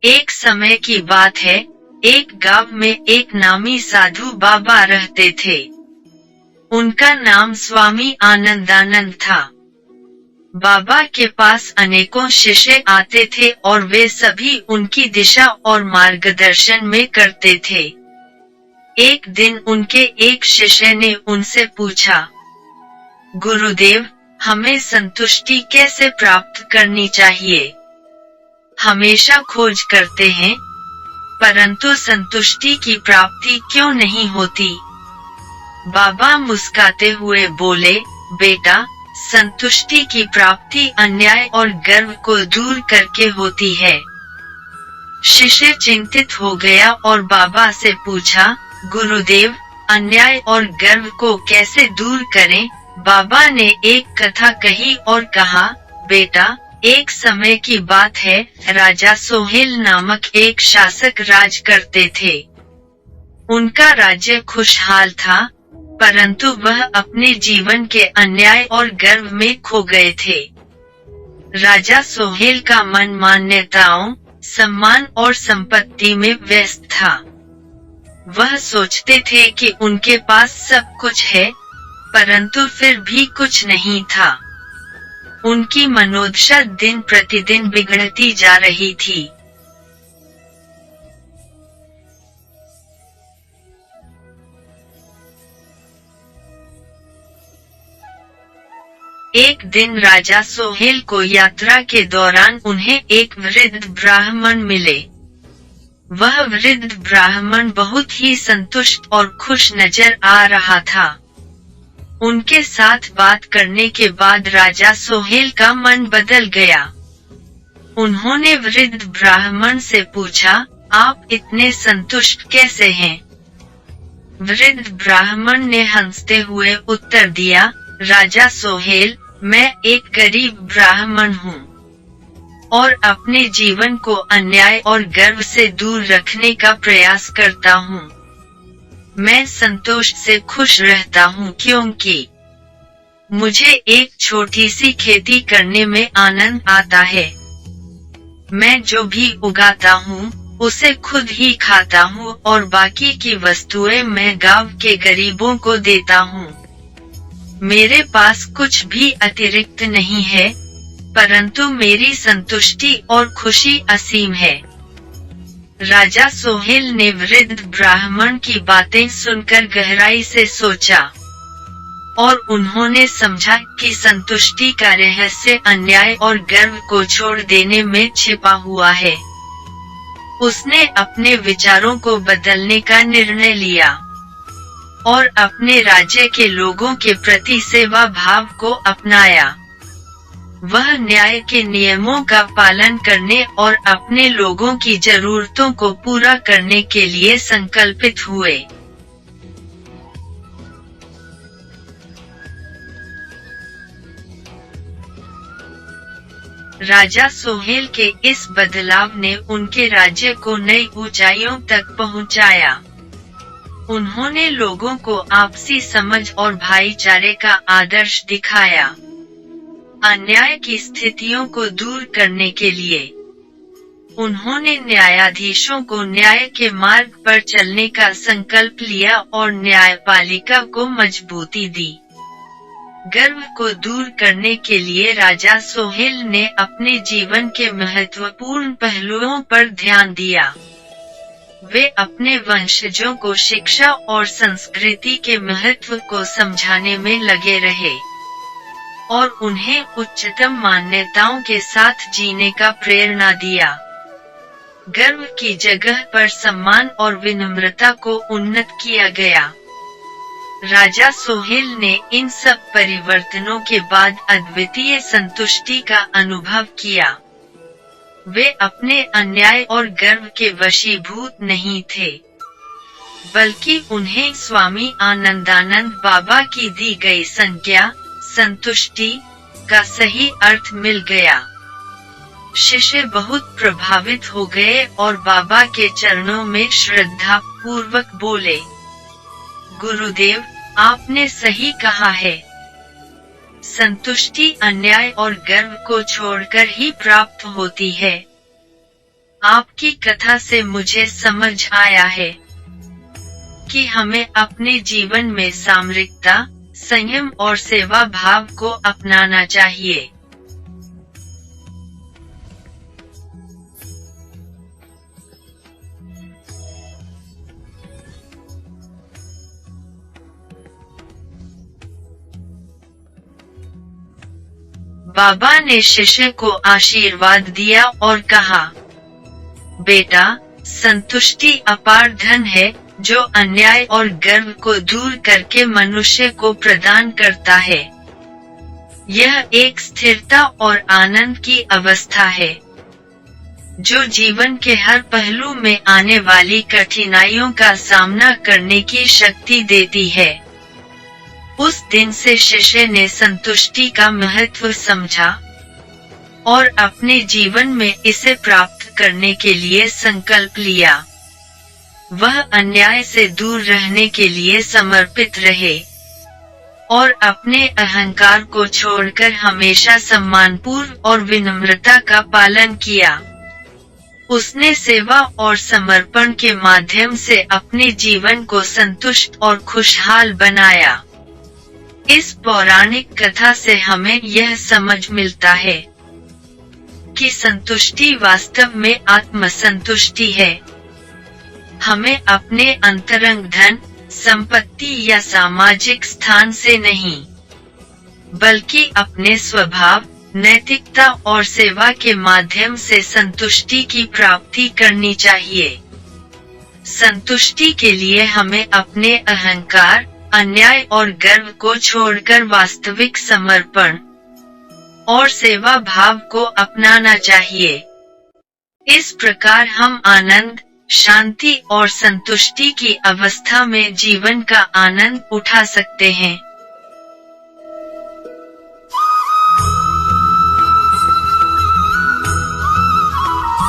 एक समय की बात है, एक गांव में एक नामी साधु बाबा रहते थे। उनका नाम स्वामी आनंदानंद था। बाबा के पास अनेकों शिष्य आते थे और वे सभी उनकी दिशा और मार्गदर्शन में करते थे। एक दिन उनके एक शिष्य ने उनसे पूछा, गुरुदेव, हमें संतुष्टि कैसे प्राप्त करनी चाहिए? हमेशा खोज करते हैं, परंतु संतुष्टि की प्राप्ति क्यों नहीं होती? बाबा मुस्कुराते हुए बोले, बेटा, संतुष्टि की प्राप्ति अन्याय और गर्व को दूर करके होती है। शिष्य चिंतित हो गया और बाबा से पूछा, गुरुदेव, अन्याय और गर्व को कैसे दूर करें? बाबा ने एक कथा कही और कहा, बेटा, एक समय की बात है, राजा सोहेल नामक एक शासक राज करते थे। उनका राज्य खुशहाल था, परंतु वह अपने जीवन के अन्याय और गर्व में खो गए थे। राजा सोहेल का मन मान्यताओं, सम्मान और संपत्ति में व्यस्त था। वह सोचते थे कि उनके पास सब कुछ है, परंतु फिर भी कुछ नहीं था। उनकी मनोदशा दिन प्रतिदिन बिगड़ती जा रही थी। एक दिन राजा सोहेल को यात्रा के दौरान उन्हें एक वृद्ध ब्राह्मण मिले। वह वृद्ध ब्राह्मण बहुत ही संतुष्ट और खुश नजर आ रहा था। उनके साथ बात करने के बाद राजा सोहेल का मन बदल गया। उन्होंने वृद्ध ब्राह्मण से पूछा, आप इतने संतुष्ट कैसे हैं? वृद्ध ब्राह्मण ने हंसते हुए उत्तर दिया, राजा सोहेल, मैं एक गरीब ब्राह्मण हूँ और अपने जीवन को अन्याय और गर्व से दूर रखने का प्रयास करता हूँ। मैं संतोष से खुश रहता हूँ क्योंकि मुझे एक छोटी सी खेती करने में आनंद आता है। मैं जो भी उगाता हूँ, उसे खुद ही खाता हूँ और बाकी की वस्तुएं मैं गांव के गरीबों को देता हूँ। मेरे पास कुछ भी अतिरिक्त नहीं है, परंतु मेरी संतुष्टि और खुशी असीम है। राजा सोहेल ने वृद्ध ब्राह्मण की बातें सुनकर गहराई से सोचा और उन्होंने समझा कि संतुष्टि का रहस्य अन्याय और गर्व को छोड़ देने में छिपा हुआ है। उसने अपने विचारों को बदलने का निर्णय लिया और अपने राज्य के लोगों के प्रति सेवा भाव को अपनाया। वह न्याय के नियमों का पालन करने और अपने लोगों की जरूरतों को पूरा करने के लिए संकल्पित हुए। राजा सोहेल के इस बदलाव ने उनके राज्य को नई ऊंचाइयों तक पहुंचाया। उन्होंने लोगों को आपसी समझ और भाईचारे का आदर्श दिखाया। अन्याय की स्थितियों को दूर करने के लिए उन्होंने न्यायाधीशों को न्याय के मार्ग पर चलने का संकल्प लिया और न्यायपालिका को मजबूती दी। गर्व को दूर करने के लिए राजा सोहेल ने अपने जीवन के महत्वपूर्ण पहलुओं पर ध्यान दिया। वे अपने वंशजों को शिक्षा और संस्कृति के महत्व को समझाने में लगे रहे और उन्हें उच्चतम मान्यताओं के साथ जीने का प्रेरणा दिया। गर्व की जगह पर सम्मान और विनम्रता को उन्नत किया गया। राजा सोहेल ने इन सब परिवर्तनों के बाद अद्वितीय संतुष्टि का अनुभव किया। वे अपने अन्याय और गर्व के वशीभूत नहीं थे, बल्कि उन्हें स्वामी आनंदानंद बाबा की दी गई संज्ञा संतुष्टि का सही अर्थ मिल गया। शिष्य बहुत प्रभावित हो गए और बाबा के चरणों में श्रद्धा पूर्वक बोले, गुरुदेव, आपने सही कहा है। संतुष्टि अन्याय और गर्व को छोड़कर ही प्राप्त होती है। आपकी कथा से मुझे समझ आया है कि हमें अपने जीवन में सामरिकता, संयम और सेवा भाव को अपनाना चाहिए। बाबा ने शिष्य को आशीर्वाद दिया और कहा, बेटा, संतुष्टि अपार धन है जो अन्याय और गर्व को दूर करके मनुष्य को प्रदान करता है। यह एक स्थिरता और आनंद की अवस्था है जो जीवन के हर पहलू में आने वाली कठिनाइयों का सामना करने की शक्ति देती है। उस दिन से शिष्य ने संतुष्टि का महत्व समझा और अपने जीवन में इसे प्राप्त करने के लिए संकल्प लिया। वह अन्याय से दूर रहने के लिए समर्पित रहे और अपने अहंकार को छोड़कर हमेशा सम्मानपूर्व और विनम्रता का पालन किया। उसने सेवा और समर्पण के माध्यम से अपने जीवन को संतुष्ट और खुशहाल बनाया। इस पौराणिक कथा से हमें यह समझ मिलता है कि संतुष्टि वास्तव में आत्मसंतुष्टि है। हमें अपने अंतरंग धन, संपत्ति या सामाजिक स्थान से नहीं, बल्कि अपने स्वभाव, नैतिकता और सेवा के माध्यम से संतुष्टि की प्राप्ति करनी चाहिए। संतुष्टि के लिए हमें अपने अहंकार, अन्याय और गर्व को छोड़कर वास्तविक समर्पण और सेवा भाव को अपनाना चाहिए। इस प्रकार हम आनंद, शांति और संतुष्टि की अवस्था में जीवन का आनंद उठा सकते हैं।